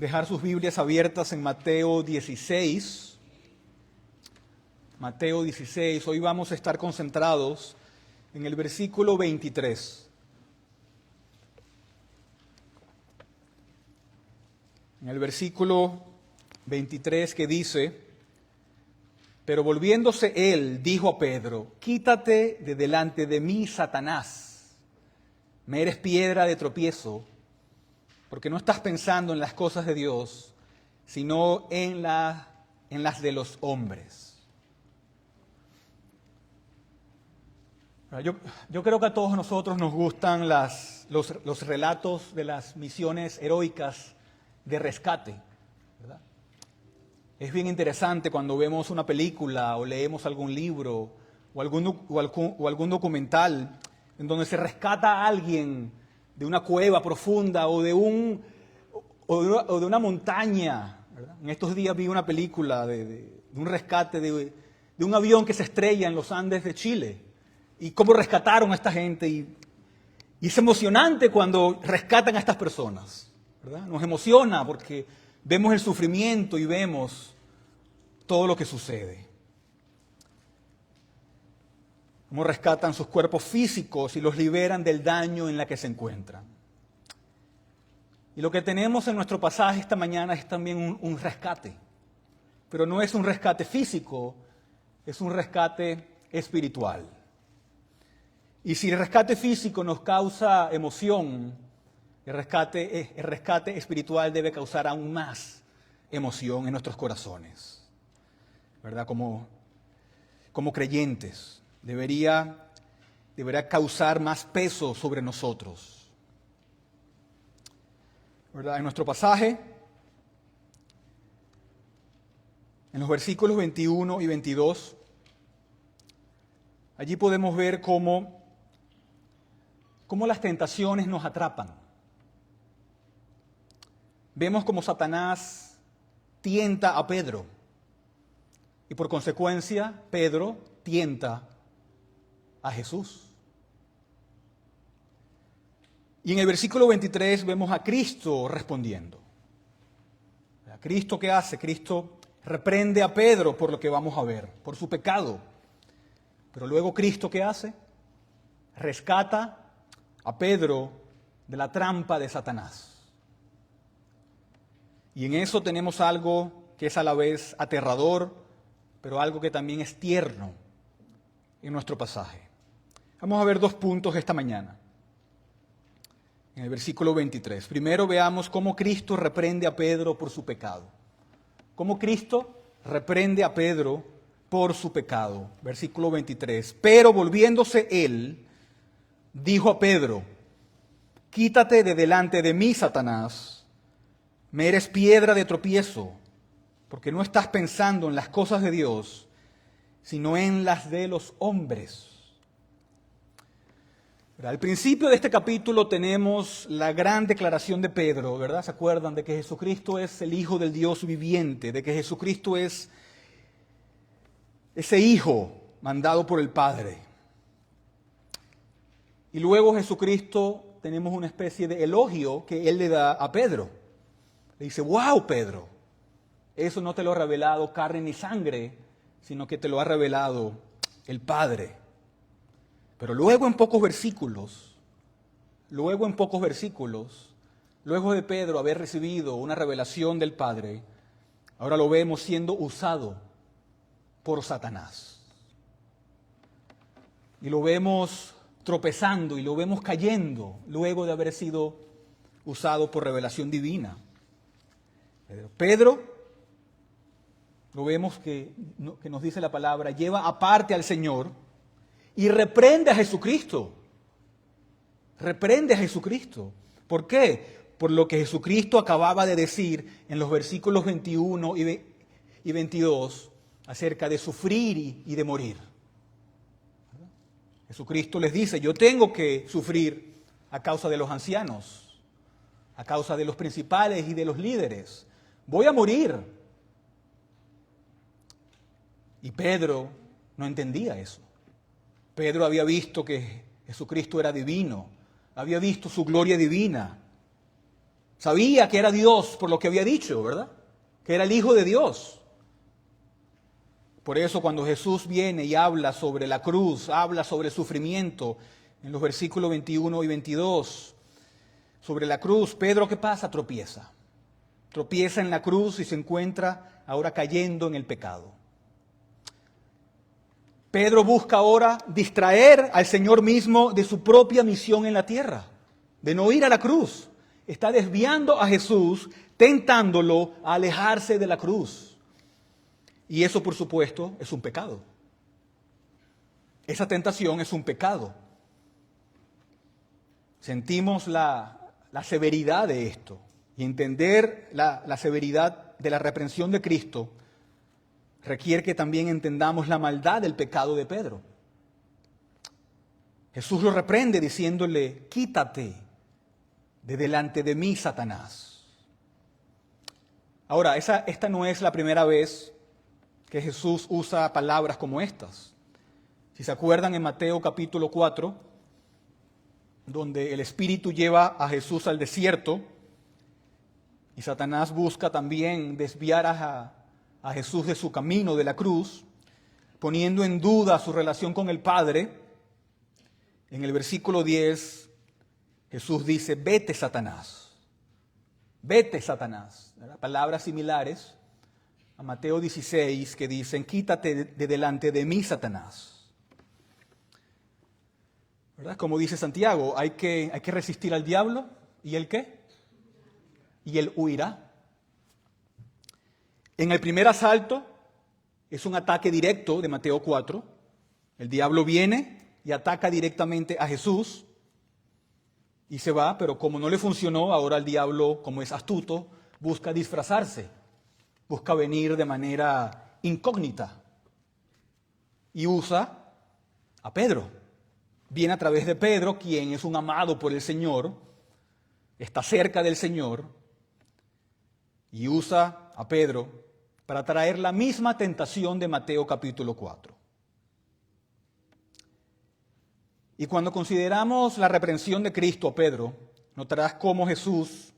dejar sus Biblias abiertas en Mateo 16. Mateo 16, hoy vamos a estar concentrados en el versículo 23. En el versículo 23 que dice: pero volviéndose él, dijo a Pedro: quítate de delante de mí, Satanás, me eres piedra de tropiezo, porque no estás pensando en las cosas de Dios, sino en las de los hombres. Yo creo que a todos nosotros nos gustan los relatos de las misiones heroicas de rescate, ¿verdad? Es bien interesante cuando vemos una película o leemos algún libro o algún documental en donde se rescata a alguien de una cueva profunda o de una montaña, ¿verdad? En estos días vi una película de un rescate de un avión que se estrella en los Andes de Chile y cómo rescataron a esta gente. Y es emocionante cuando rescatan a estas personas, ¿verdad? Nos emociona porque vemos el sufrimiento y vemos todo lo que sucede. Cómo rescatan sus cuerpos físicos y los liberan del daño en la que se encuentran. Y lo que tenemos en nuestro pasaje esta mañana es también un rescate. Pero no es un rescate físico, es un rescate espiritual. Y si el rescate físico nos causa emoción, el rescate espiritual debe causar aún más emoción en nuestros corazones, ¿verdad? Como creyentes, debería causar más peso sobre nosotros, ¿verdad? En nuestro pasaje, en los versículos 21 y 22, allí podemos ver cómo las tentaciones nos atrapan. Vemos cómo Satanás tienta a Pedro y por consecuencia Pedro tienta a Jesús. Y en el versículo 23 vemos a Cristo respondiendo. ¿A Cristo qué hace? Cristo reprende a Pedro por lo que vamos a ver, por su pecado. Pero luego Cristo ¿qué hace? Rescata a Pedro de la trampa de Satanás. Y en eso tenemos algo que es a la vez aterrador, pero algo que también es tierno en nuestro pasaje. Vamos a ver dos puntos esta mañana. En el versículo 23. Primero veamos cómo Cristo reprende a Pedro por su pecado. Cómo Cristo reprende a Pedro por su pecado. Versículo 23. Pero volviéndose él, dijo a Pedro: quítate de delante de mí, Satanás, me eres piedra de tropiezo, porque no estás pensando en las cosas de Dios, sino en las de los hombres. Al principio de este capítulo tenemos la gran declaración de Pedro, ¿verdad? ¿Se acuerdan de que Jesucristo es el Hijo del Dios viviente, de que Jesucristo es ese Hijo mandado por el Padre? Y luego Jesucristo, tenemos una especie de elogio que Él le da a Pedro. Le dice: wow, Pedro, eso no te lo ha revelado carne ni sangre, sino que te lo ha revelado el Padre. Pero luego en pocos versículos, luego de Pedro haber recibido una revelación del Padre, ahora lo vemos siendo usado por Satanás. Y lo vemos tropezando y lo vemos cayendo luego de haber sido usado por revelación divina. Pedro, lo vemos que nos dice la palabra, lleva aparte al Señor y reprende a Jesucristo. Reprende a Jesucristo. ¿Por qué? Por lo que Jesucristo acababa de decir en los versículos 21 y 22 acerca de sufrir y de morir. Jesucristo les dice: yo tengo que sufrir a causa de los ancianos, a causa de los principales y de los líderes. Voy a morir. Y Pedro no entendía eso. Pedro había visto que Jesucristo era divino, había visto su gloria divina. Sabía que era Dios por lo que había dicho, ¿verdad? Que era el Hijo de Dios. Por eso cuando Jesús viene y habla sobre la cruz, habla sobre el sufrimiento, en los versículos 21 y 22, sobre la cruz, Pedro, ¿qué pasa? Tropieza. Tropieza en la cruz y se encuentra ahora cayendo en el pecado. Pedro busca ahora distraer al Señor mismo de su propia misión en la tierra, de no ir a la cruz. Está desviando a Jesús, tentándolo a alejarse de la cruz. Y eso, por supuesto, es un pecado. Esa tentación es un pecado. Sentimos la severidad de esto. Y entender la severidad de la reprensión de Cristo requiere que también entendamos la maldad del pecado de Pedro. Jesús lo reprende diciéndole, quítate de delante de mí, Satanás. Ahora, esta no es la primera vez que Jesús usa palabras como estas. Si se acuerdan en Mateo capítulo 4, donde el Espíritu lleva a Jesús al desierto y Satanás busca también desviar a Jesús de su camino, de la cruz, poniendo en duda su relación con el Padre. En el versículo 10, Jesús dice, vete, Satanás. Vete, Satanás. ¿Verdad? Palabras similares a Mateo 16 que dicen, quítate de delante de mí, Satanás. ¿Verdad? Como dice Santiago, hay que resistir al diablo. ¿Y él qué? Y él huirá. En el primer asalto es un ataque directo de Mateo 4. El diablo viene y ataca directamente a Jesús y se va, pero como no le funcionó, ahora el diablo, como es astuto, busca disfrazarse, busca venir de manera incógnita y usa a Pedro. Viene a través de Pedro, quien es un amado por el Señor, está cerca del Señor, y usa a Pedro para traer la misma tentación de Mateo capítulo 4. Y cuando consideramos la reprensión de Cristo a Pedro, notarás cómo Jesús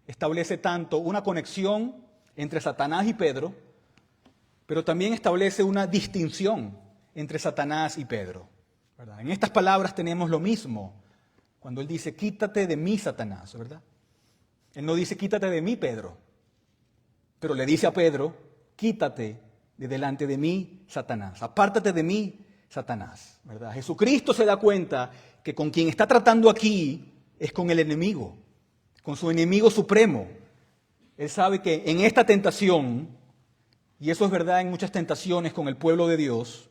establece tanto una conexión entre Satanás y Pedro, pero también establece una distinción entre Satanás y Pedro, ¿verdad? En estas palabras tenemos lo mismo cuando él dice, quítate de mí, Satanás, ¿verdad? Él no dice, quítate de mí, Pedro, pero le dice a Pedro, quítate de delante de mí, Satanás, apártate de mí, Satanás, ¿verdad? Jesucristo se da cuenta que con quien está tratando aquí es con el enemigo, con su enemigo supremo. Él sabe que en esta tentación, y eso es verdad en muchas tentaciones con el pueblo de Dios,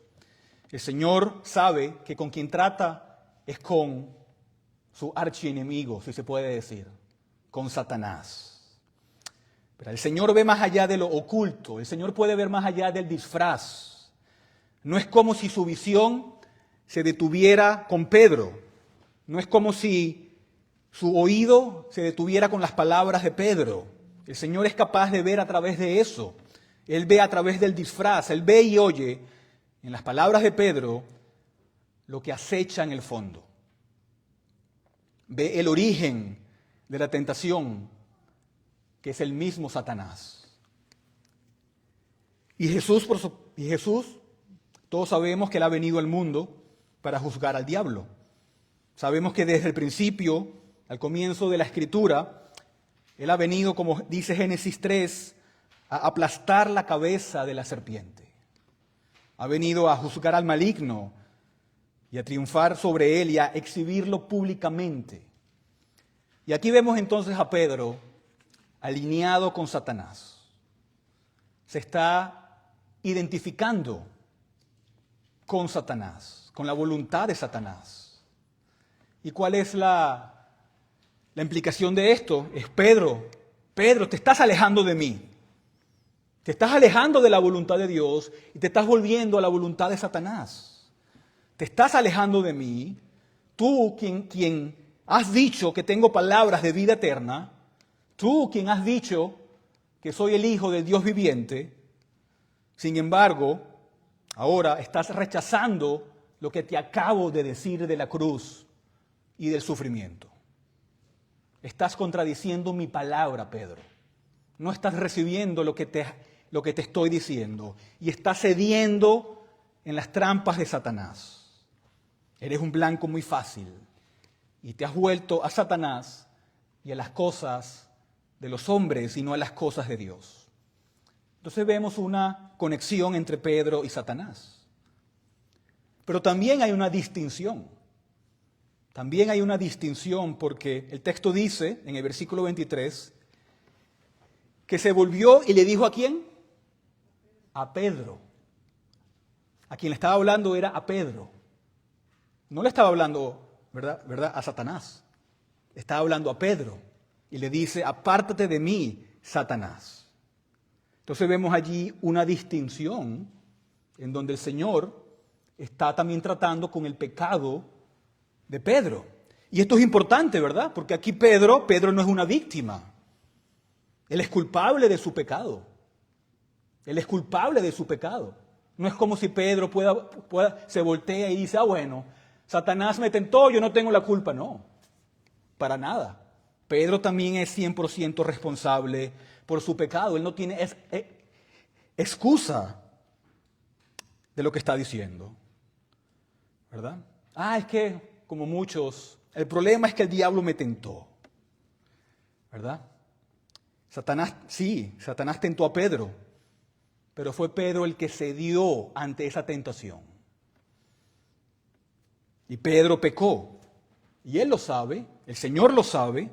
el Señor sabe que con quien trata es con su archienemigo, si se puede decir, con Satanás. Pero el Señor ve más allá de lo oculto, el Señor puede ver más allá del disfraz. No es como si su visión se detuviera con Pedro, no es como si su oído se detuviera con las palabras de Pedro. El Señor es capaz de ver a través de eso, Él ve a través del disfraz, Él ve y oye en las palabras de Pedro lo que acecha en el fondo. Ve el origen de la tentación, que es el mismo Satanás. Y Jesús, todos sabemos que Él ha venido al mundo para juzgar al diablo. Sabemos que desde el principio, al comienzo de la Escritura, Él ha venido, como dice Génesis 3, a aplastar la cabeza de la serpiente. Ha venido a juzgar al maligno y a triunfar sobre él y a exhibirlo públicamente. Y aquí vemos entonces a Pedro alineado con Satanás. Se está identificando con Satanás, con la voluntad de Satanás. ¿Y cuál es la implicación de esto? Es Pedro, te estás alejando de mí. Te estás alejando de la voluntad de Dios y te estás volviendo a la voluntad de Satanás. Te estás alejando de mí. Tú, quien has dicho que tengo palabras de vida eterna, tú, quien has dicho que soy el Hijo del Dios viviente, sin embargo, ahora estás rechazando lo que te acabo de decir de la cruz y del sufrimiento. estás contradiciendo mi palabra, Pedro. No estás recibiendo lo que te estoy diciendo y estás cediendo en las trampas de Satanás. Eres un blanco muy fácil y te has vuelto a Satanás y a las cosas de los hombres y no a las cosas de Dios. Entonces vemos una conexión entre Pedro y Satanás. Pero también hay una distinción. También hay una distinción porque el texto dice en el versículo 23 que se volvió y le dijo ¿a quién? A Pedro. A quien le estaba hablando era a Pedro. No le estaba hablando, ¿verdad? A Satanás. Estaba hablando a Pedro. Y le dice, apártate de mí, Satanás. Entonces vemos allí una distinción en donde el Señor está también tratando con el pecado de Pedro. Y esto es importante, ¿verdad? Porque aquí Pedro no es una víctima. Él es culpable de su pecado. Él es culpable de su pecado. No es como si Pedro se voltea y dice, bueno, Satanás me tentó, yo no tengo la culpa. No, para nada. Pedro también es 100% responsable por su pecado. Él no tiene excusa de lo que está diciendo. ¿Verdad? Es que, como muchos, el problema es que el diablo me tentó. ¿Verdad? Satanás tentó a Pedro, pero fue Pedro el que cedió ante esa tentación. Y Pedro pecó. Y él lo sabe, el Señor lo sabe.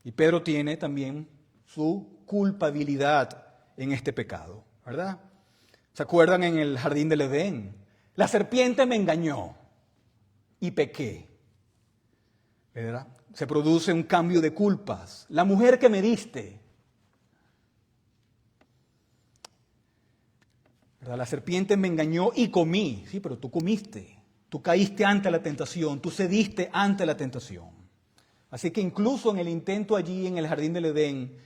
Y Pedro tiene también su culpabilidad en este pecado, ¿verdad? ¿Se acuerdan en el jardín del Edén? La serpiente me engañó y pequé, ¿verdad? Se produce un cambio de culpas. La mujer que me diste, ¿verdad? La serpiente me engañó y comí. Sí, pero tú comiste. Tú caíste ante la tentación, tú cediste ante la tentación. Así que incluso en el intento allí en el jardín del Edén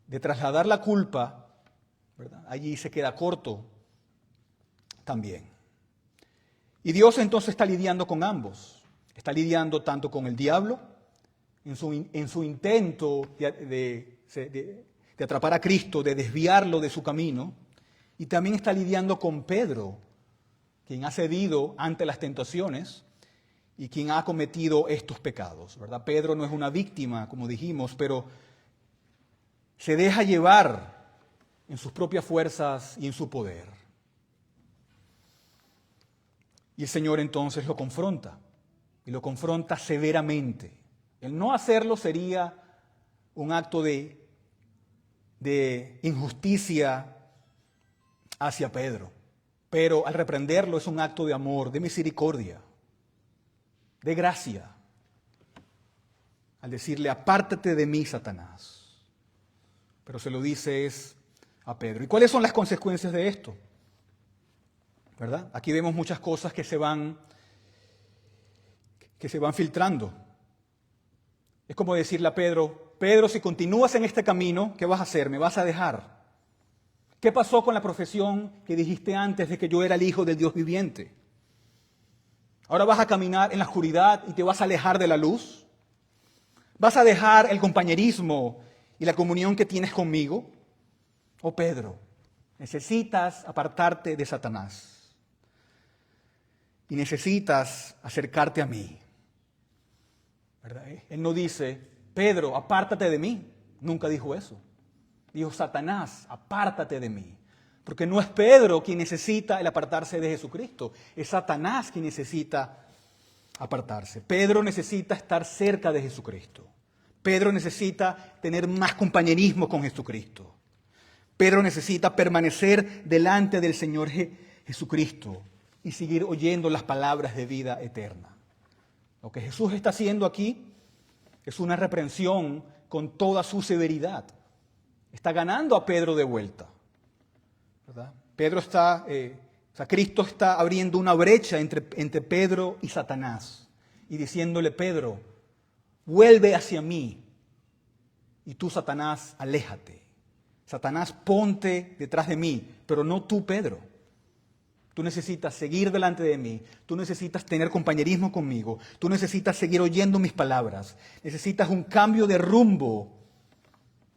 de trasladar la culpa, ¿verdad? Allí se queda corto también. Y Dios entonces está lidiando con ambos. Está lidiando tanto con el diablo en su intento de atrapar a Cristo, de desviarlo de su camino, y también está lidiando con Pedro, quien ha cedido ante las tentaciones y quien ha cometido estos pecados, ¿verdad? Pedro no es una víctima, como dijimos, pero se deja llevar en sus propias fuerzas y en su poder. Y el Señor entonces lo confronta, y lo confronta severamente. El no hacerlo sería un acto de injusticia hacia Pedro, pero al reprenderlo es un acto de amor, de misericordia, de gracia, al decirle, apártate de mí, Satanás. Pero se lo dice es a Pedro. ¿Y cuáles son las consecuencias de esto? ¿Verdad? Aquí vemos muchas cosas que se van filtrando. Es como decirle a Pedro, si continúas en este camino, ¿qué vas a hacer? ¿Me vas a dejar? ¿Qué pasó con la profesión que dijiste antes de que yo era el Hijo del Dios viviente? ¿Ahora vas a caminar en la oscuridad y te vas a alejar de la luz? ¿Vas a dejar el compañerismo y la comunión que tienes conmigo? Oh Pedro, necesitas apartarte de Satanás y necesitas acercarte a mí. ¿Verdad? Él no dice, Pedro, apártate de mí. Nunca dijo eso. Dijo, Satanás, apártate de mí. Porque no es Pedro quien necesita el apartarse de Jesucristo. Es Satanás quien necesita apartarse. Pedro necesita estar cerca de Jesucristo. Pedro necesita tener más compañerismo con Jesucristo. Pedro necesita permanecer delante del Señor Jesucristo y seguir oyendo las palabras de vida eterna. Lo que Jesús está haciendo aquí es una reprensión con toda su severidad. Está ganando a Pedro de vuelta, ¿verdad? Cristo está abriendo una brecha entre Pedro y Satanás y diciéndole, Pedro, vuelve hacia mí y tú, Satanás, aléjate. Satanás, ponte detrás de mí, pero no tú, Pedro. Tú necesitas seguir delante de mí. Tú necesitas tener compañerismo conmigo. Tú necesitas seguir oyendo mis palabras. Necesitas un cambio de rumbo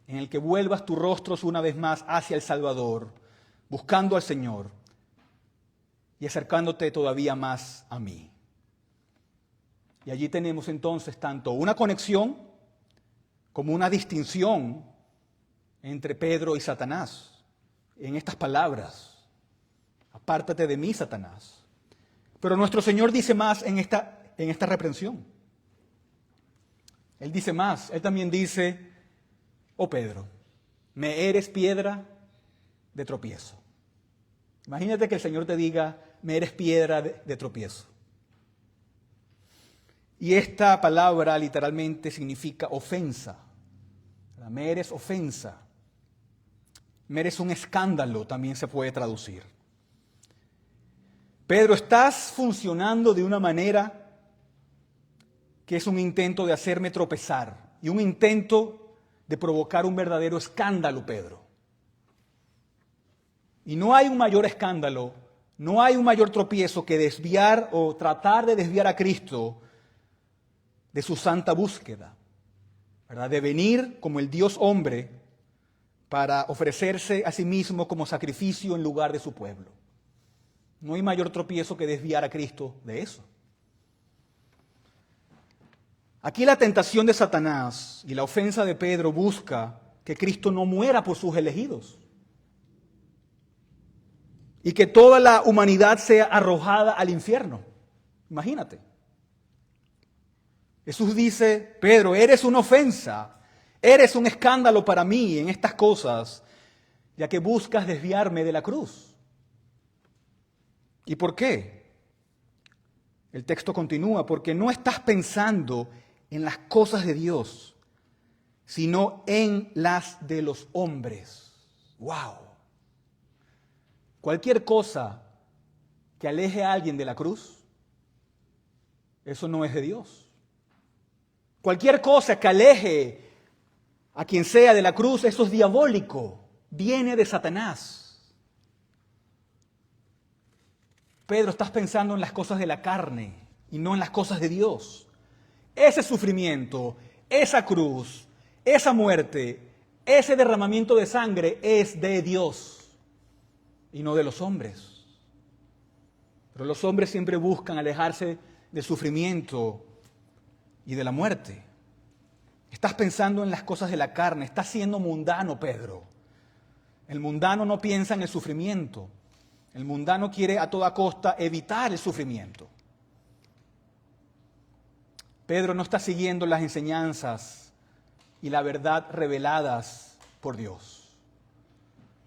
en el que vuelvas tus rostros una vez más hacia el Salvador, buscando al Señor y acercándote todavía más a mí. Y allí tenemos entonces tanto una conexión como una distinción entre Pedro y Satanás en estas palabras. Apártate de mí, Satanás. Pero nuestro Señor dice más en esta reprensión. Él dice más. Él también dice, oh Pedro, me eres piedra de tropiezo. Imagínate que el Señor te diga, me eres piedra de tropiezo. Y esta palabra literalmente significa ofensa. Me eres ofensa. Me eres un escándalo, también se puede traducir. Pedro, estás funcionando de una manera que es un intento de hacerme tropezar y un intento de provocar un verdadero escándalo, Pedro. Y no hay un mayor escándalo, no hay un mayor tropiezo que desviar o tratar de desviar a Cristo de su santa búsqueda, ¿verdad? De venir como el Dios hombre para ofrecerse a sí mismo como sacrificio en lugar de su pueblo. No hay mayor tropiezo que desviar a Cristo de eso. Aquí la tentación de Satanás y la ofensa de Pedro busca que Cristo no muera por sus elegidos y que toda la humanidad sea arrojada al infierno. Imagínate. Jesús dice, Pedro, eres una ofensa, eres un escándalo para mí en estas cosas, ya que buscas desviarme de la cruz. ¿Y por qué? El texto continúa, porque no estás pensando en las cosas de Dios, sino en las de los hombres. ¡Wow! Cualquier cosa que aleje a alguien de la cruz, eso no es de Dios. Cualquier cosa que aleje a quien sea de la cruz, eso es diabólico, viene de Satanás. Pedro, estás pensando en las cosas de la carne y no en las cosas de Dios. Ese sufrimiento, esa cruz, esa muerte, ese derramamiento de sangre es de Dios y no de los hombres. Pero los hombres siempre buscan alejarse del sufrimiento y de la muerte. Estás pensando en las cosas de la carne, estás siendo mundano, Pedro. El mundano no piensa en el sufrimiento. El mundano quiere a toda costa evitar el sufrimiento. Pedro no está siguiendo las enseñanzas y la verdad reveladas por Dios.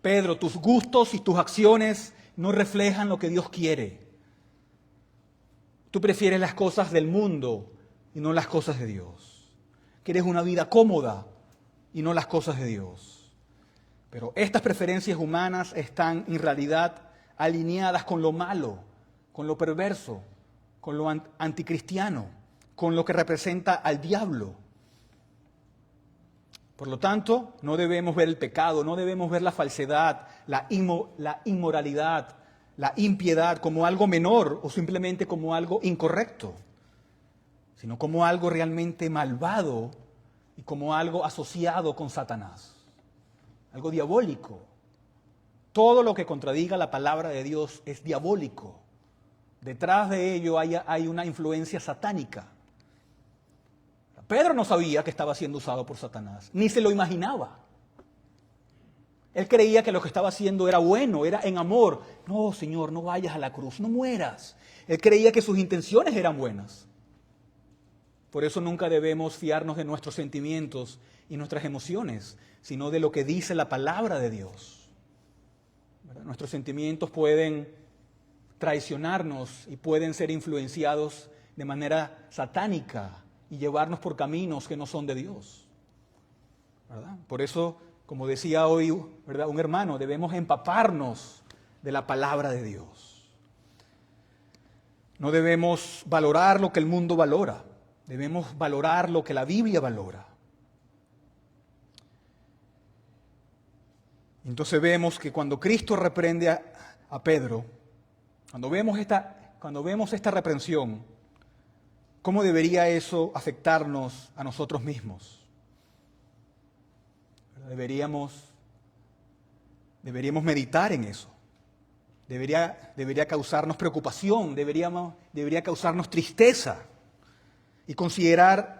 Pedro, tus gustos y tus acciones no reflejan lo que Dios quiere. Tú prefieres las cosas del mundo y no las cosas de Dios. Quieres una vida cómoda y no las cosas de Dios. Pero estas preferencias humanas están en realidad alineadas con lo malo, con lo perverso, con lo anticristiano, con lo que representa al diablo. Por lo tanto, no debemos ver el pecado, no debemos ver la falsedad, la inmoralidad, la impiedad como algo menor o simplemente como algo incorrecto, sino como algo realmente malvado y como algo asociado con Satanás, algo diabólico. Todo lo que contradiga la palabra de Dios es diabólico. Detrás de ello hay una influencia satánica. Pedro no sabía que estaba siendo usado por Satanás, ni se lo imaginaba. Él creía que lo que estaba haciendo era bueno, era en amor. No, Señor, no vayas a la cruz, no mueras. Él creía que sus intenciones eran buenas. Por eso nunca debemos fiarnos de nuestros sentimientos y nuestras emociones, sino de lo que dice la palabra de Dios. ¿Verdad? Nuestros sentimientos pueden traicionarnos y pueden ser influenciados de manera satánica y llevarnos por caminos que no son de Dios. ¿Verdad? Por eso, como decía hoy, ¿verdad?, un hermano, debemos empaparnos de la palabra de Dios. No debemos valorar lo que el mundo valora, debemos valorar lo que la Biblia valora. Entonces vemos que cuando Cristo reprende a Pedro, Cuando vemos esta reprensión, ¿cómo debería eso afectarnos a nosotros mismos? Deberíamos meditar en eso. Debería causarnos preocupación, debería causarnos tristeza y considerar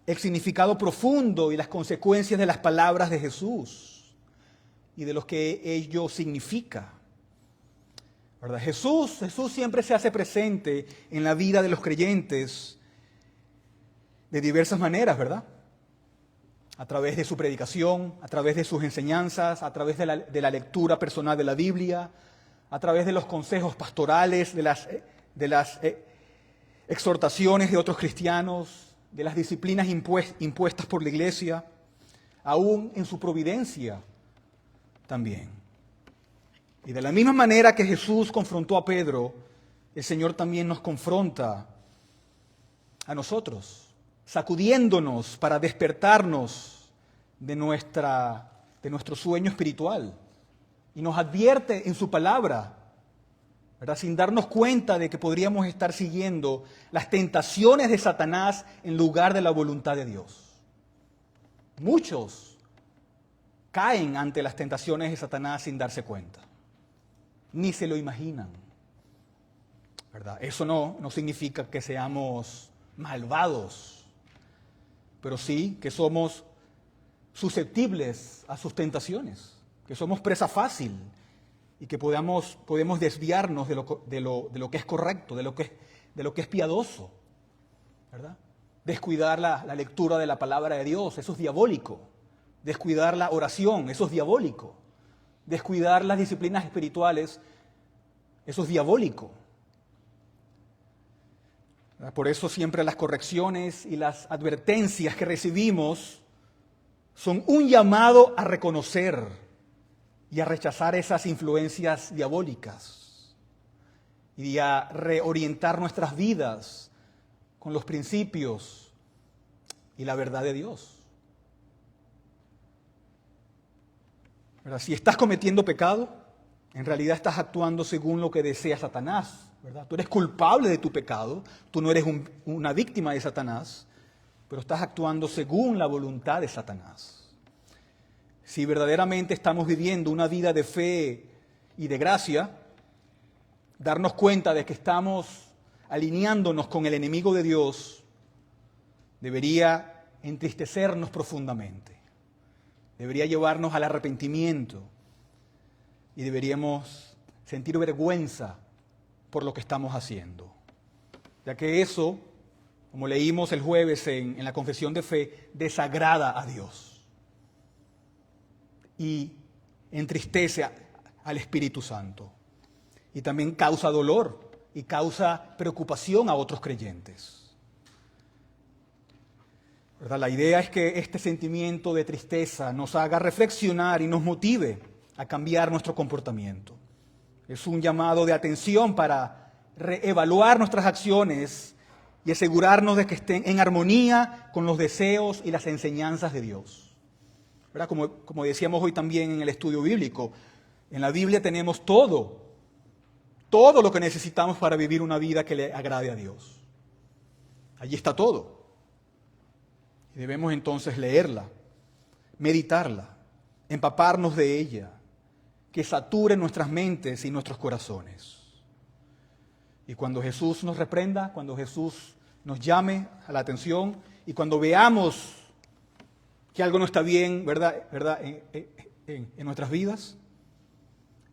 el significado profundo y las consecuencias de las palabras de Jesús y de lo que ello significa. ¿Verdad? Jesús siempre se hace presente en la vida de los creyentes de diversas maneras, ¿verdad? A través de su predicación, a través de sus enseñanzas, a través de la lectura personal de la Biblia, a través de los consejos pastorales, de las exhortaciones de otros cristianos, de las disciplinas impuestas por la iglesia, aún en su providencia también. Y de la misma manera que Jesús confrontó a Pedro, el Señor también nos confronta a nosotros, sacudiéndonos para despertarnos de nuestro sueño espiritual. Y nos advierte en su palabra, ¿verdad? Sin darnos cuenta de que podríamos estar siguiendo las tentaciones de Satanás en lugar de la voluntad de Dios. Muchos caen ante las tentaciones de Satanás sin darse cuenta. Ni se lo imaginan, ¿verdad? Eso no significa que seamos malvados, pero sí que somos susceptibles a sus tentaciones, que somos presa fácil y que podemos desviarnos de lo que es correcto, de lo que es piadoso, ¿verdad? Descuidar la lectura de la palabra de Dios, eso es diabólico. Descuidar la oración, eso es diabólico. Descuidar las disciplinas espirituales, eso es diabólico. Por eso siempre las correcciones y las advertencias que recibimos son un llamado a reconocer y a rechazar esas influencias diabólicas y a reorientar nuestras vidas con los principios y la verdad de Dios. ¿Verdad? Si estás cometiendo pecado, en realidad estás actuando según lo que desea Satanás, ¿verdad? Tú eres culpable de tu pecado, tú no eres una víctima de Satanás, pero estás actuando según la voluntad de Satanás. Si verdaderamente estamos viviendo una vida de fe y de gracia, darnos cuenta de que estamos alineándonos con el enemigo de Dios debería entristecernos profundamente. Debería llevarnos al arrepentimiento y deberíamos sentir vergüenza por lo que estamos haciendo. Ya que eso, como leímos el jueves en la confesión de fe, desagrada a Dios y entristece al Espíritu Santo. Y también causa dolor y causa preocupación a otros creyentes. ¿Verdad? La idea es que este sentimiento de tristeza nos haga reflexionar y nos motive a cambiar nuestro comportamiento. Es un llamado de atención para reevaluar nuestras acciones y asegurarnos de que estén en armonía con los deseos y las enseñanzas de Dios. ¿Verdad? Como decíamos hoy también en el estudio bíblico, en la Biblia tenemos todo lo que necesitamos para vivir una vida que le agrade a Dios. Allí está todo. Y debemos entonces leerla, meditarla, empaparnos de ella, que sature nuestras mentes y nuestros corazones. Y cuando Jesús nos reprenda, cuando Jesús nos llame a la atención y cuando veamos que algo no está bien, ¿verdad? En nuestras vidas,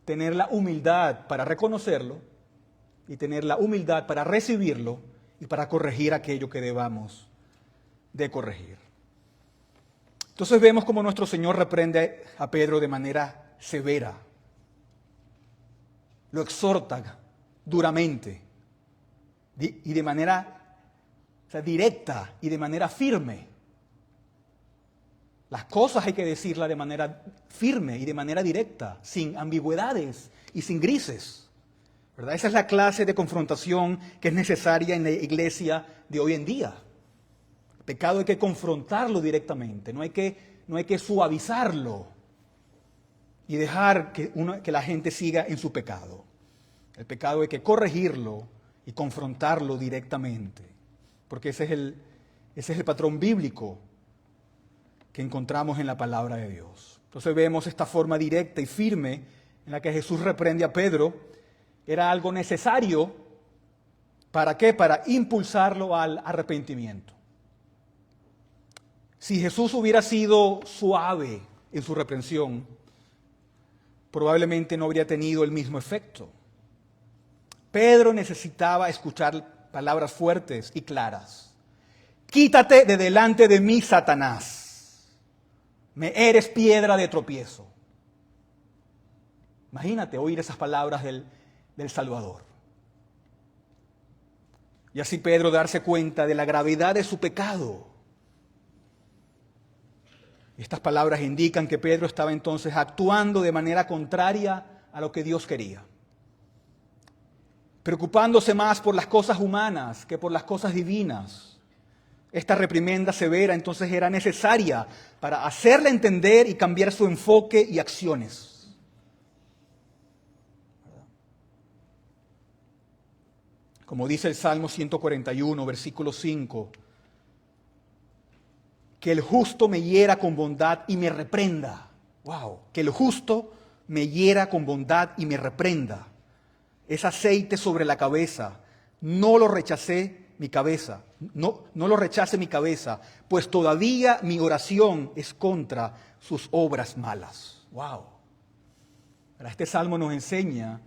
tener la humildad para reconocerlo y tener la humildad para recibirlo y para corregir aquello que debamos de corregir. Entonces vemos cómo nuestro Señor reprende a Pedro de manera severa. Lo exhorta duramente y de manera directa y de manera firme. Las cosas hay que decirlas de manera firme y de manera directa, sin ambigüedades y sin grises, ¿verdad? Esa es la clase de confrontación que es necesaria en la iglesia de hoy en día. El pecado hay que confrontarlo directamente, no hay que suavizarlo y dejar que la gente siga en su pecado. El pecado hay que corregirlo y confrontarlo directamente, porque ese es el patrón bíblico que encontramos en la palabra de Dios. Entonces vemos esta forma directa y firme en la que Jesús reprende a Pedro. Era algo necesario. ¿Para qué? Para impulsarlo al arrepentimiento. Si Jesús hubiera sido suave en su reprensión, probablemente no habría tenido el mismo efecto. Pedro necesitaba escuchar palabras fuertes y claras. Quítate de delante de mí, Satanás. Me eres piedra de tropiezo. Imagínate oír esas palabras del Salvador. Y así Pedro darse cuenta de la gravedad de su pecado. Estas palabras indican que Pedro estaba entonces actuando de manera contraria a lo que Dios quería. Preocupándose más por las cosas humanas que por las cosas divinas. Esta reprimenda severa entonces era necesaria para hacerle entender y cambiar su enfoque y acciones. Como dice el Salmo 141, versículo 5, que el justo me hiera con bondad y me reprenda. ¡Wow! Que el justo me hiera con bondad y me reprenda. Es aceite sobre la cabeza. No lo rechacé mi cabeza. No lo rechace mi cabeza, pues todavía mi oración es contra sus obras malas. ¡Wow! Este salmo nos enseña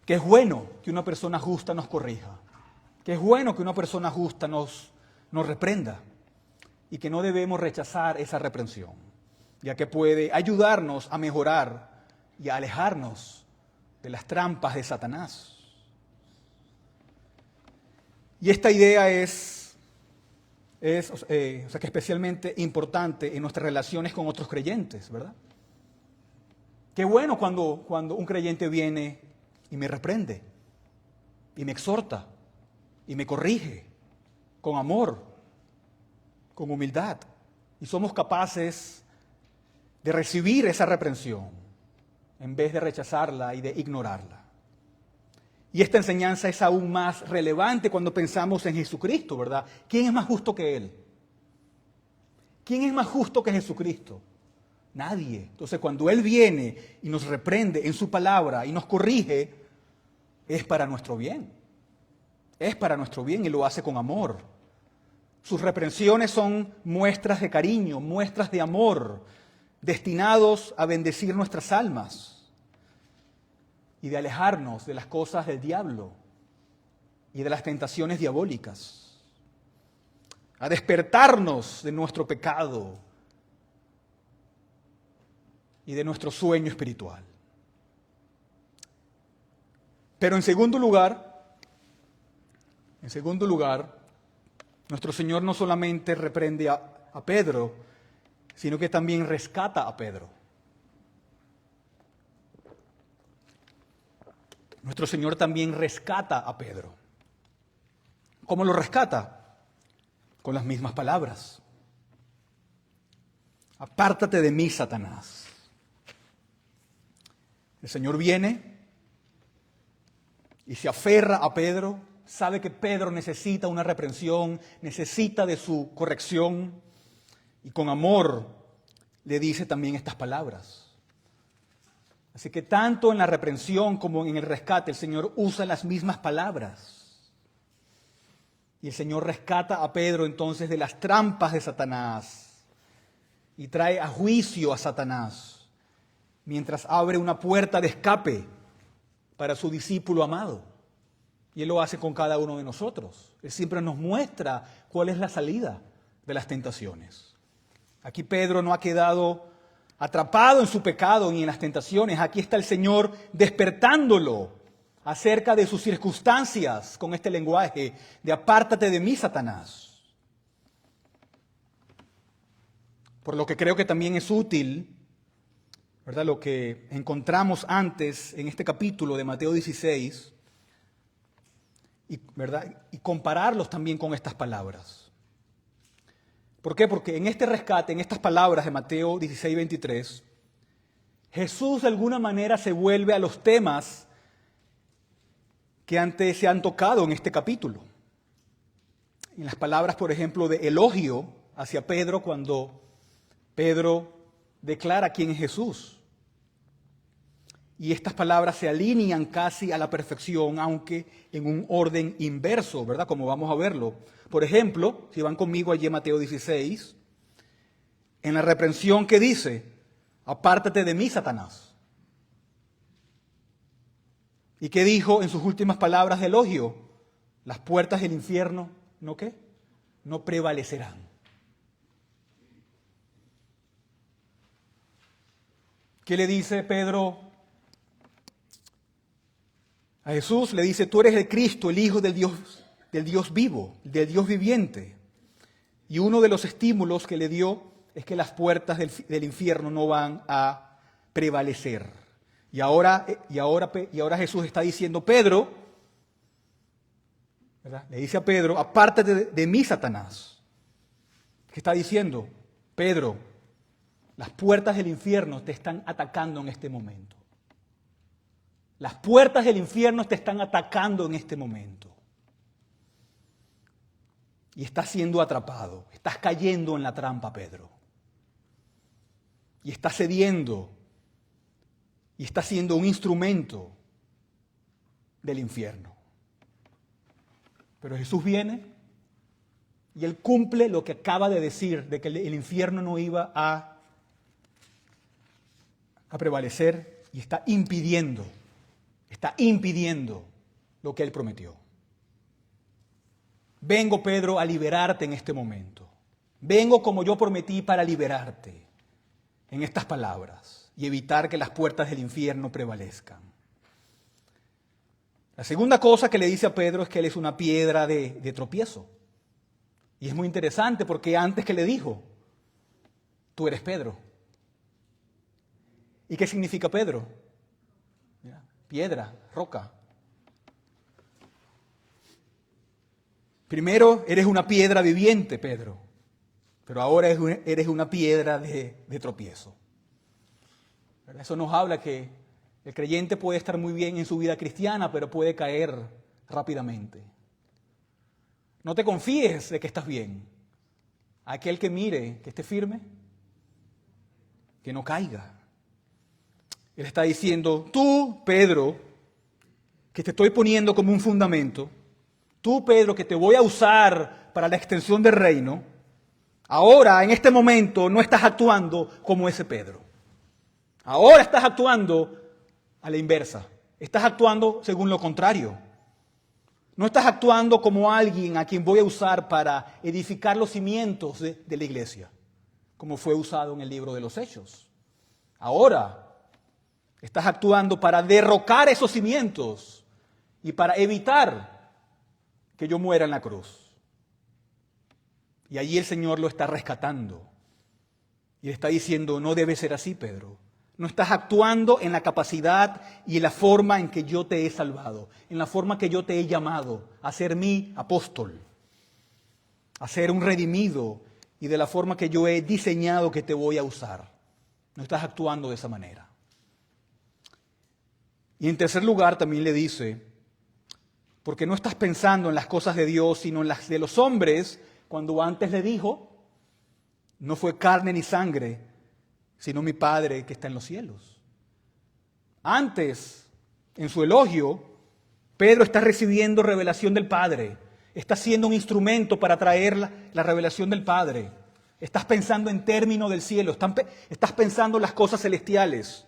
que es bueno que una persona justa nos corrija, que es bueno que una persona justa nos reprenda y que no debemos rechazar esa reprensión, ya que puede ayudarnos a mejorar y a alejarnos de las trampas de Satanás. Y esta idea es que especialmente importante en nuestras relaciones con otros creyentes, ¿verdad? Qué bueno cuando un creyente viene y me reprende, y me exhorta, y me corrige, con amor, con humildad. Y somos capaces de recibir esa reprensión, en vez de rechazarla y de ignorarla. Y esta enseñanza es aún más relevante cuando pensamos en Jesucristo, ¿verdad? ¿Quién es más justo que Él? ¿Quién es más justo que Jesucristo? Nadie. Entonces, cuando Él viene y nos reprende en su palabra y nos corrige, es para nuestro bien. Es para nuestro bien y lo hace con amor. Sus reprensiones son muestras de cariño, muestras de amor, destinados a bendecir nuestras almas y de alejarnos de las cosas del diablo y de las tentaciones diabólicas, a despertarnos de nuestro pecado y de nuestro sueño espiritual. Pero en segundo lugar, nuestro Señor no solamente reprende a Pedro, sino que también rescata a Pedro. Nuestro Señor también rescata a Pedro. ¿Cómo lo rescata? Con las mismas palabras. Apártate de mí, Satanás. El Señor viene y se aferra a Pedro, sabe que Pedro necesita una reprensión, necesita de su corrección, y con amor le dice también estas palabras. Así que tanto en la reprensión como en el rescate, el Señor usa las mismas palabras. Y el Señor rescata a Pedro entonces de las trampas de Satanás y trae a juicio a Satanás, mientras abre una puerta de escape para su discípulo amado. Y Él lo hace con cada uno de nosotros. Él siempre nos muestra cuál es la salida de las tentaciones. Aquí Pedro no ha quedado atrapado en su pecado ni en las tentaciones. Aquí está el Señor despertándolo acerca de sus circunstancias con este lenguaje de apártate de mí, Satanás. Por lo que creo que también es útil, ¿verdad?, lo que encontramos antes en este capítulo de Mateo 16, ¿verdad?, y compararlos también con estas palabras. ¿Por qué? Porque en este rescate, en estas palabras de Mateo 16, 23, Jesús de alguna manera se vuelve a los temas que antes se han tocado en este capítulo. En las palabras, por ejemplo, de elogio hacia Pedro cuando Pedro declara quién es Jesús. Y estas palabras se alinean casi a la perfección, aunque en un orden inverso, ¿verdad? Como vamos a verlo. Por ejemplo, si van conmigo allí en Mateo 16, en la reprensión que dice, apártate de mí, Satanás. ¿Y qué dijo en sus últimas palabras de elogio? Las puertas del infierno, ¿no qué? No prevalecerán. ¿Qué le dice Pedro a Jesús? Le dice, tú eres el Cristo, el Hijo del Dios vivo, del Dios viviente. Y uno de los estímulos que le dio es que las puertas del infierno no van a prevalecer. Y ahora Jesús está diciendo, Pedro, ¿verdad? Le dice a Pedro, apártate de mí, Satanás. ¿Qué está diciendo? Pedro, las puertas del infierno te están atacando en este momento. Las puertas del infierno te están atacando en este momento. Y estás siendo atrapado, estás cayendo en la trampa, Pedro. Y estás cediendo, y estás siendo un instrumento del infierno. Pero Jesús viene y Él cumple lo que acaba de decir, de que el infierno no iba a prevalecer, y está impidiendo lo que Él prometió. Vengo, Pedro, a liberarte en este momento. Vengo como yo prometí para liberarte en estas palabras y evitar que las puertas del infierno prevalezcan. La segunda cosa que le dice a Pedro es que él es una piedra de tropiezo. Y es muy interesante porque antes que le dijo, tú eres Pedro. ¿Y qué significa Pedro? Piedra, roca. Primero eres una piedra viviente, Pedro, pero ahora eres una piedra de tropiezo. Eso nos habla que el creyente puede estar muy bien en su vida cristiana, pero puede caer rápidamente. No te confíes de que estás bien. Aquel que mire, que esté firme, que no caiga. Él está diciendo, tú, Pedro, que te estoy poniendo como un fundamento, tú, Pedro, que te voy a usar para la extensión del reino, ahora, en este momento, no estás actuando como ese Pedro. Ahora estás actuando a la inversa. Estás actuando según lo contrario. No estás actuando como alguien a quien voy a usar para edificar los cimientos de la iglesia, como fue usado en el libro de los Hechos. Ahora estás actuando para derrocar esos cimientos y para evitar que yo muera en la cruz. Y allí el Señor lo está rescatando. Y le está diciendo, no debe ser así, Pedro. No estás actuando en la capacidad y en la forma en que yo te he salvado, en la forma que yo te he llamado a ser mi apóstol, a ser un redimido y de la forma que yo he diseñado que te voy a usar. No estás actuando de esa manera. Y en tercer lugar también le dice, porque no estás pensando en las cosas de Dios, sino en las de los hombres, cuando antes le dijo, no fue carne ni sangre, sino mi Padre que está en los cielos. Antes, en su elogio, Pedro está recibiendo revelación del Padre, está siendo un instrumento para traer la revelación del Padre. Estás pensando en términos del cielo, estás pensando en las cosas celestiales.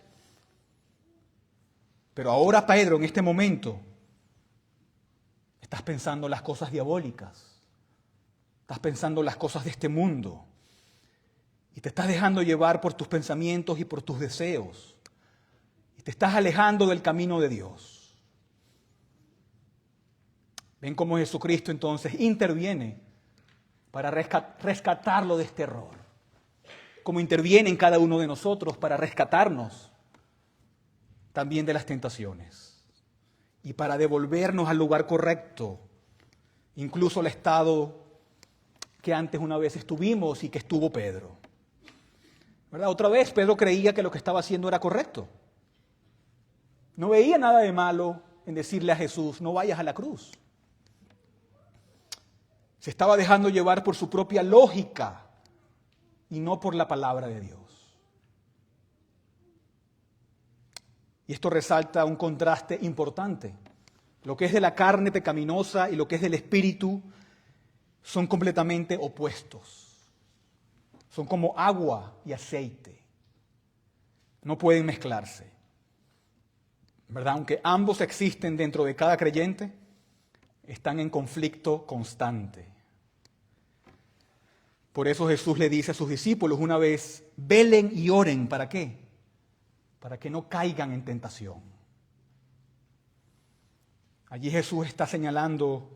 Pero ahora, Pedro, en este momento, estás pensando en las cosas diabólicas, estás pensando en las cosas de este mundo. Y te estás dejando llevar por tus pensamientos y por tus deseos. Y te estás alejando del camino de Dios. Ven cómo Jesucristo entonces interviene para rescatarlo de este error. Como interviene en cada uno de nosotros para rescatarnos también de las tentaciones. Y para devolvernos al lugar correcto, incluso al estado que antes una vez estuvimos y que estuvo Pedro. ¿Verdad? Otra vez Pedro creía que lo que estaba haciendo era correcto. No veía nada de malo en decirle a Jesús, no vayas a la cruz. Se estaba dejando llevar por su propia lógica y no por la palabra de Dios. Y esto resalta un contraste importante. Lo que es de la carne pecaminosa y lo que es del espíritu son completamente opuestos. Son como agua y aceite. No pueden mezclarse. ¿Verdad? Aunque ambos existen dentro de cada creyente, están en conflicto constante. Por eso Jesús le dice a sus discípulos una vez, velen y oren. ¿Para qué? Para que no caigan en tentación. Allí Jesús está señalando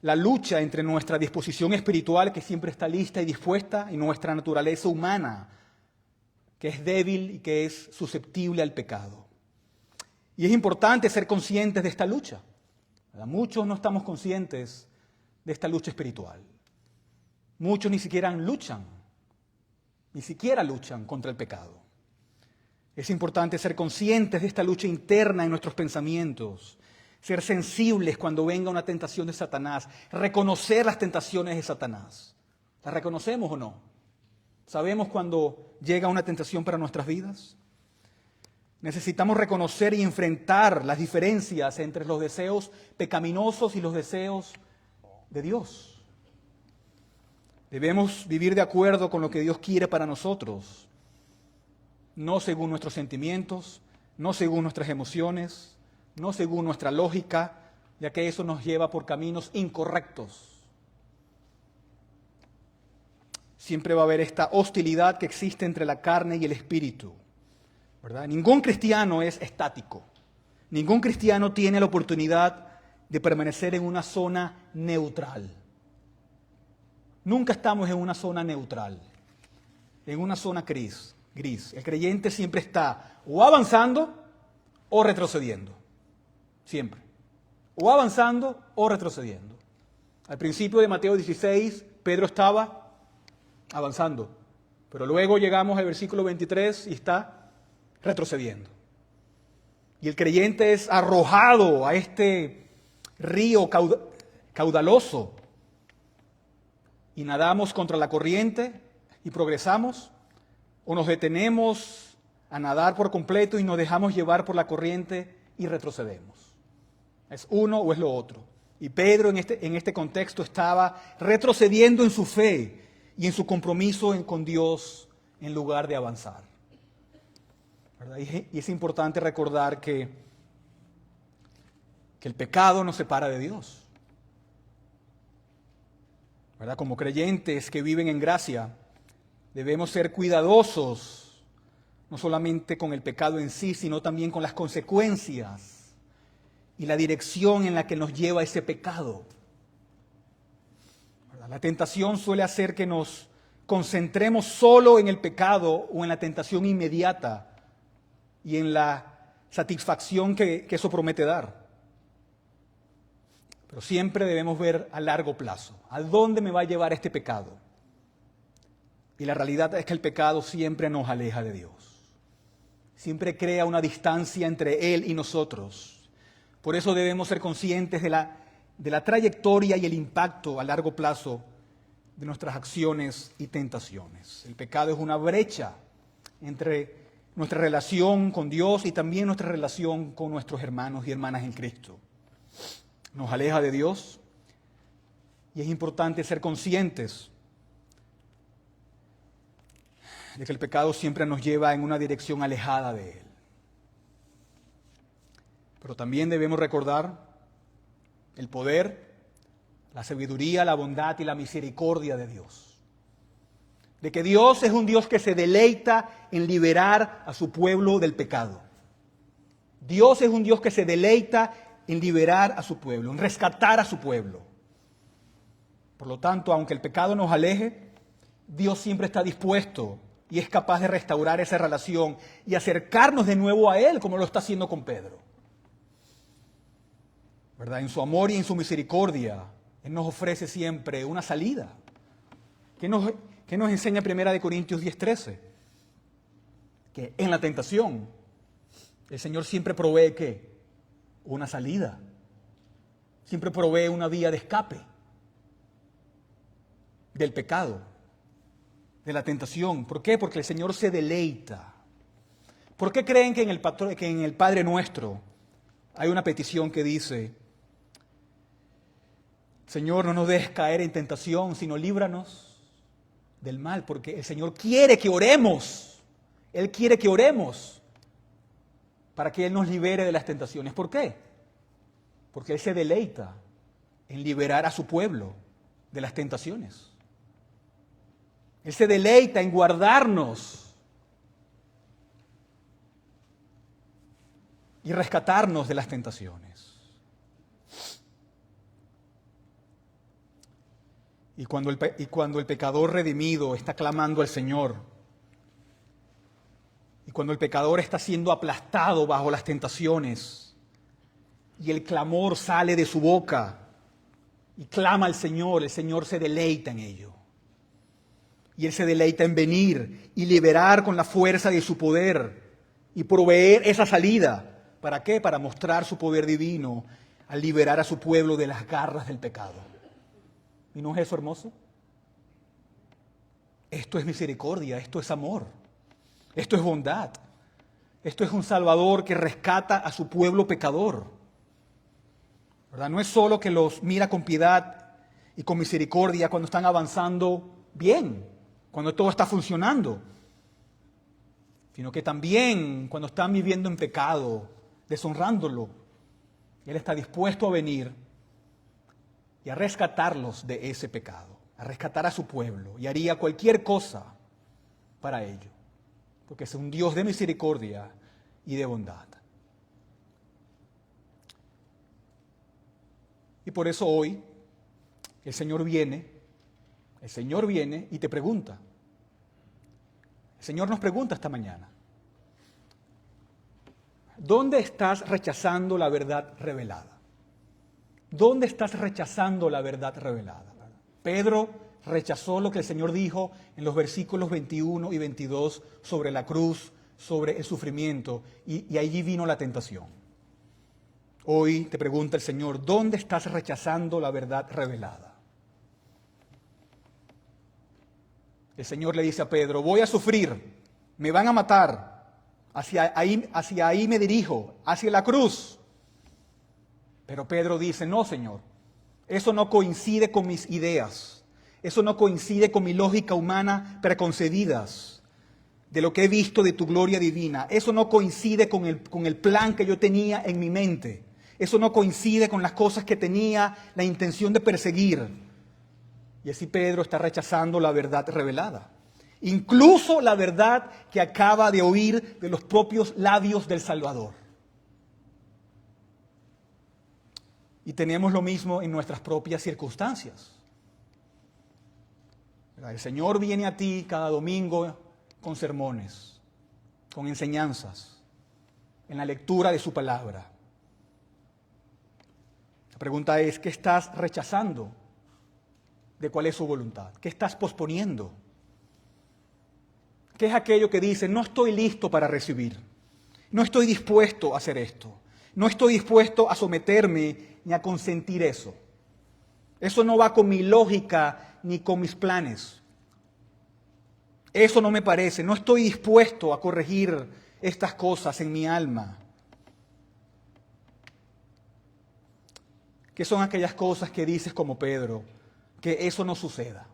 la lucha entre nuestra disposición espiritual, que siempre está lista y dispuesta, y nuestra naturaleza humana, que es débil y que es susceptible al pecado. Y es importante ser conscientes de esta lucha. Muchos no estamos conscientes de esta lucha espiritual. Muchos ni siquiera luchan contra el pecado. Es importante ser conscientes de esta lucha interna en nuestros pensamientos, ser sensibles cuando venga una tentación de Satanás, reconocer las tentaciones de Satanás. ¿Las reconocemos o no? ¿Sabemos cuando llega una tentación para nuestras vidas? Necesitamos reconocer y enfrentar las diferencias entre los deseos pecaminosos y los deseos de Dios. Debemos vivir de acuerdo con lo que Dios quiere para nosotros, no según nuestros sentimientos, no según nuestras emociones, no según nuestra lógica, ya que eso nos lleva por caminos incorrectos. Siempre va a haber esta hostilidad que existe entre la carne y el espíritu, ¿verdad? Ningún cristiano es estático. Ningún cristiano tiene la oportunidad de permanecer en una zona neutral. Nunca estamos en una zona neutral, en una zona gris. El creyente siempre está o avanzando o retrocediendo. Siempre. O avanzando o retrocediendo. Al principio de Mateo 16, Pedro estaba avanzando. Pero luego llegamos al versículo 23 y está retrocediendo. Y el creyente es arrojado a este río caudaloso. Y nadamos contra la corriente y progresamos. O nos detenemos a nadar por completo y nos dejamos llevar por la corriente y retrocedemos. Es uno o es lo otro. Y Pedro en este contexto estaba retrocediendo en su fe y en su compromiso con Dios en lugar de avanzar. ¿Verdad? Y es importante recordar que el pecado nos separa de Dios. ¿Verdad? Como creyentes que viven en gracia, debemos ser cuidadosos, no solamente con el pecado en sí, sino también con las consecuencias y la dirección en la que nos lleva ese pecado. ¿Verdad? La tentación suele hacer que nos concentremos solo en el pecado o en la tentación inmediata y en la satisfacción que eso promete dar. Pero siempre debemos ver a largo plazo. ¿A dónde me va a llevar este pecado? Y la realidad es que el pecado siempre nos aleja de Dios. Siempre crea una distancia entre Él y nosotros. Por eso debemos ser conscientes de la trayectoria y el impacto a largo plazo de nuestras acciones y tentaciones. El pecado es una brecha entre nuestra relación con Dios y también nuestra relación con nuestros hermanos y hermanas en Cristo. Nos aleja de Dios y es importante ser conscientes de que el pecado siempre nos lleva en una dirección alejada de Él. Pero también debemos recordar el poder, la sabiduría, la bondad y la misericordia de Dios. De que Dios es un Dios que se deleita en liberar a su pueblo del pecado. Dios es un Dios que se deleita en liberar a su pueblo, en rescatar a su pueblo. Por lo tanto, aunque el pecado nos aleje, Dios siempre está dispuesto y es capaz de restaurar esa relación y acercarnos de nuevo a Él, como lo está haciendo con Pedro. ¿Verdad? En su amor y en su misericordia, Él nos ofrece siempre una salida. ¿Qué nos enseña 1 Corintios 10:13? Que en la tentación, el Señor siempre provee ¿qué? una salida. Siempre provee una vía de escape del pecado, de la tentación. ¿Por qué? Porque el Señor se deleita. ¿Por qué creen que en el Padre Nuestro hay una petición que dice: Señor, no nos dejes caer en tentación, sino líbranos del mal? Porque el Señor quiere que oremos. Él quiere que oremos para que Él nos libere de las tentaciones. ¿Por qué? Porque Él se deleita en liberar a su pueblo de las tentaciones. Él se deleita en guardarnos y rescatarnos de las tentaciones. Y cuando el pecador redimido está clamando al Señor, y cuando el pecador está siendo aplastado bajo las tentaciones, y el clamor sale de su boca, y clama al Señor, el Señor se deleita en ello. Y Él se deleita en venir y liberar con la fuerza de su poder y proveer esa salida. ¿Para qué? Para mostrar su poder divino al liberar a su pueblo de las garras del pecado. ¿Y no es eso hermoso? Esto es misericordia, esto es amor, esto es bondad. Esto es un Salvador que rescata a su pueblo pecador. ¿Verdad? No es solo que los mira con piedad y con misericordia cuando están avanzando bien, cuando todo está funcionando, sino que también cuando están viviendo en pecado, deshonrándolo, Él está dispuesto a venir y a rescatarlos de ese pecado, a rescatar a su pueblo, y haría cualquier cosa para ello, porque es un Dios de misericordia y de bondad. Y por eso hoy el Señor viene y te pregunta. El Señor nos pregunta esta mañana: ¿dónde estás rechazando la verdad revelada? ¿Dónde estás rechazando la verdad revelada? Pedro rechazó lo que el Señor dijo en los versículos 21 y 22 sobre la cruz, sobre el sufrimiento, y allí vino la tentación. Hoy te pregunta el Señor: ¿dónde estás rechazando la verdad revelada? El Señor le dice a Pedro: voy a sufrir, me van a matar, hacia ahí me dirijo, hacia la cruz. Pero Pedro dice: no, Señor, eso no coincide con mis ideas, eso no coincide con mi lógica humana preconcebidas de lo que he visto de tu gloria divina, eso no coincide con el plan que yo tenía en mi mente, eso no coincide con las cosas que tenía la intención de perseguir. Y así Pedro está rechazando la verdad revelada, incluso la verdad que acaba de oír de los propios labios del Salvador. Y tenemos lo mismo en nuestras propias circunstancias. El Señor viene a ti cada domingo con sermones, con enseñanzas, en la lectura de su palabra. La pregunta es: ¿qué estás rechazando de cuál es su voluntad? ¿Qué estás posponiendo? ¿Qué es aquello que dice: no estoy listo para recibir, no estoy dispuesto a hacer esto, no estoy dispuesto a someterme ni a consentir eso? Eso no va con mi lógica ni con mis planes. Eso no me parece, no estoy dispuesto a corregir estas cosas en mi alma. ¿Qué son aquellas cosas que dices como Pedro? Que eso no suceda,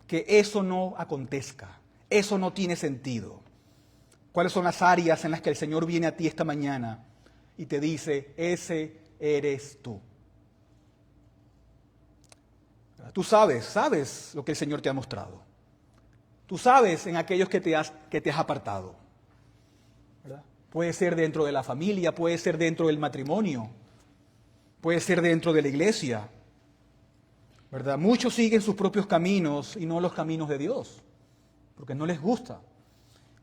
que eso no acontezca, eso no tiene sentido. ¿Cuáles son las áreas en las que el Señor viene a ti esta mañana y te dice: ese eres tú? Tú sabes lo que el Señor te ha mostrado. Tú sabes en aquellos que te has apartado, ¿verdad? Puede ser dentro de la familia, puede ser dentro del matrimonio, puede ser dentro de la iglesia, ¿verdad? Muchos siguen sus propios caminos y no los caminos de Dios, porque no les gusta.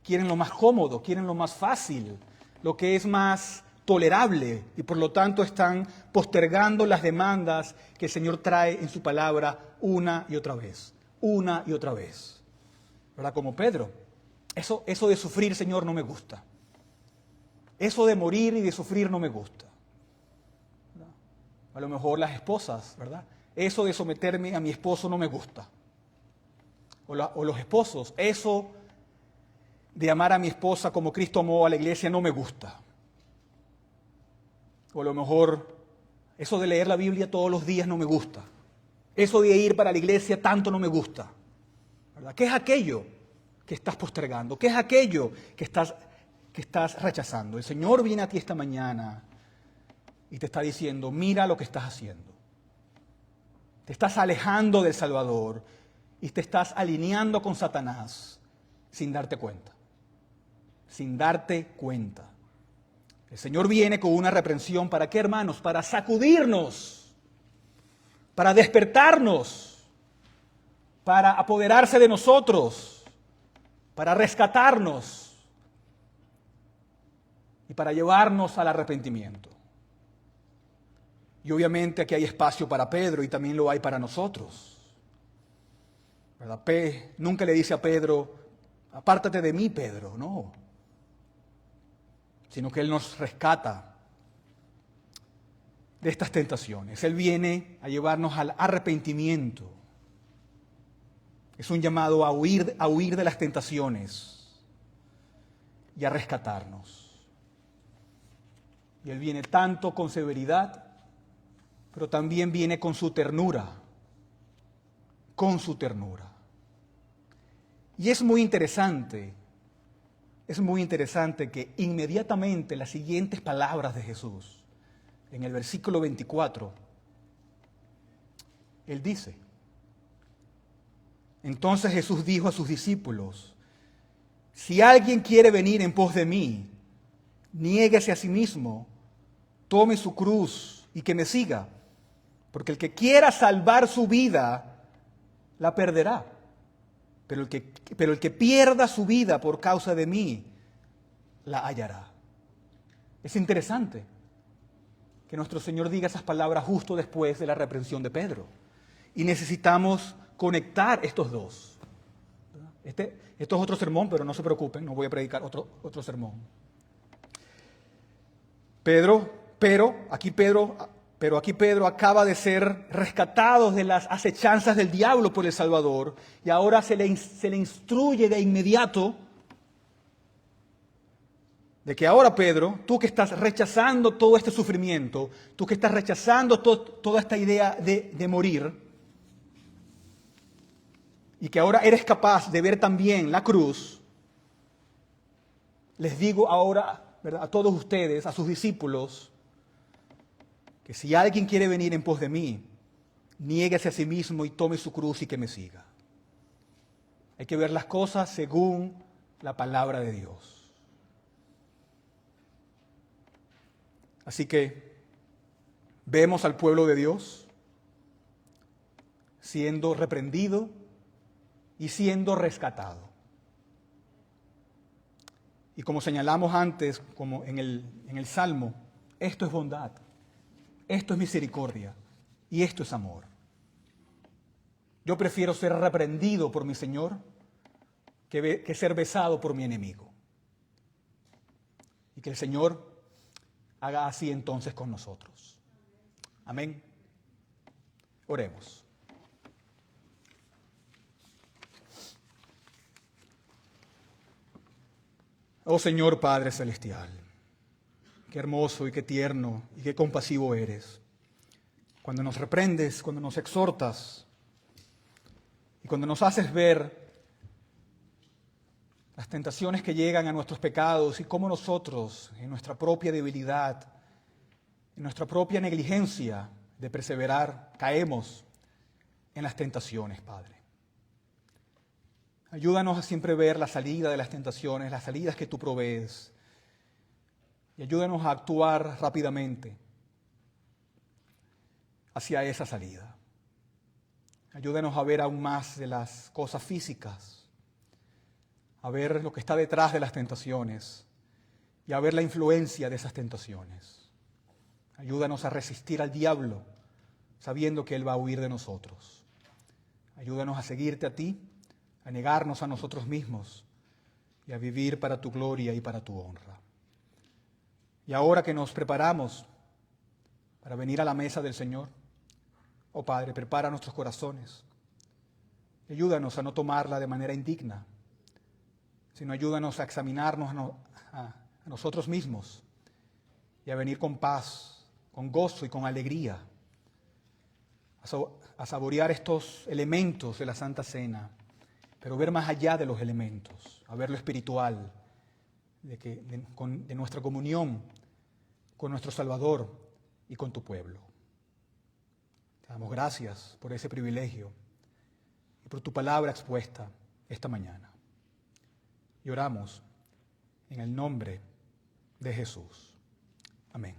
Quieren lo más cómodo, quieren lo más fácil, lo que es más tolerable, y por lo tanto están postergando las demandas que el Señor trae en su palabra una y otra vez, ¿verdad? Como Pedro. Eso de sufrir, Señor, no me gusta. Eso de morir y de sufrir no me gusta. A lo mejor las esposas, ¿verdad? Eso de someterme a mi esposo no me gusta. O los esposos, eso de amar a mi esposa como Cristo amó a la iglesia no me gusta. O a lo mejor eso de leer la Biblia todos los días no me gusta. Eso de ir para la iglesia tanto no me gusta. ¿Verdad? ¿Qué es aquello que estás postergando? ¿Qué es aquello que estás rechazando? El Señor viene a ti esta mañana y te está diciendo, mira lo que estás haciendo. Te estás alejando del Salvador y te estás alineando con Satanás sin darte cuenta. Sin darte cuenta. El Señor viene con una reprensión. ¿Para qué, hermanos? Para sacudirnos, para despertarnos, para apoderarse de nosotros, para rescatarnos y para llevarnos al arrepentimiento. Y obviamente aquí hay espacio para Pedro y también lo hay para nosotros. ¿Verdad? Nunca le dice a Pedro, apártate de mí, Pedro, no. Sino que Él nos rescata de estas tentaciones. Él viene a llevarnos al arrepentimiento. Es un llamado a huir de las tentaciones y a rescatarnos. Y Él viene tanto con severidad, pero también viene con su ternura. Con su ternura. Y es muy interesante que inmediatamente las siguientes palabras de Jesús, en el versículo 24, Él dice, entonces Jesús dijo a sus discípulos, si alguien quiere venir en pos de mí, niéguese a sí mismo, tome su cruz y que me siga, porque el que quiera salvar su vida, la perderá. Pero el que pierda su vida por causa de mí, la hallará. Es interesante que nuestro Señor diga esas palabras justo después de la reprensión de Pedro. Y necesitamos conectar estos dos. Esto es otro sermón, pero no se preocupen, no voy a predicar otro sermón. Pero aquí Pedro acaba de ser rescatado de las acechanzas del diablo por el Salvador y ahora se le instruye de inmediato de que ahora, Pedro, tú que estás rechazando todo este sufrimiento, tú que estás rechazando toda esta idea de morir y que ahora eres capaz de ver también la cruz, les digo ahora, ¿verdad?, a todos ustedes, a sus discípulos, que si alguien quiere venir en pos de mí, niéguese a sí mismo y tome su cruz y que me siga. Hay que ver las cosas según la palabra de Dios. Así que vemos al pueblo de Dios siendo reprendido y siendo rescatado. Y como señalamos antes, como en el Salmo, esto es bondad. Esto es misericordia y esto es amor. Yo prefiero ser reprendido por mi Señor que ser besado por mi enemigo. Y que el Señor haga así entonces con nosotros. Amén. Oremos. Oh Señor Padre Celestial, qué hermoso y qué tierno y qué compasivo eres. Cuando nos reprendes, cuando nos exhortas y cuando nos haces ver las tentaciones que llegan a nuestros pecados y cómo nosotros, en nuestra propia debilidad, en nuestra propia negligencia de perseverar, caemos en las tentaciones, Padre. Ayúdanos a siempre ver la salida de las tentaciones, las salidas que tú provees. Y ayúdanos a actuar rápidamente hacia esa salida. Ayúdanos a ver aún más de las cosas físicas, a ver lo que está detrás de las tentaciones y a ver la influencia de esas tentaciones. Ayúdanos a resistir al diablo, sabiendo que él va a huir de nosotros. Ayúdanos a seguirte a ti, a negarnos a nosotros mismos y a vivir para tu gloria y para tu honra. Y ahora que nos preparamos para venir a la mesa del Señor. Oh Padre, prepara nuestros corazones. Ayúdanos a no tomarla de manera indigna, sino ayúdanos a examinarnos a nosotros mismos y a venir con paz, con gozo y con alegría, a saborear estos elementos de la Santa Cena, pero ver más allá de los elementos, a ver lo espiritual, de nuestra comunión con nuestro Salvador y con tu pueblo. Te damos gracias por ese privilegio y por tu palabra expuesta esta mañana. Y oramos en el nombre de Jesús. Amén.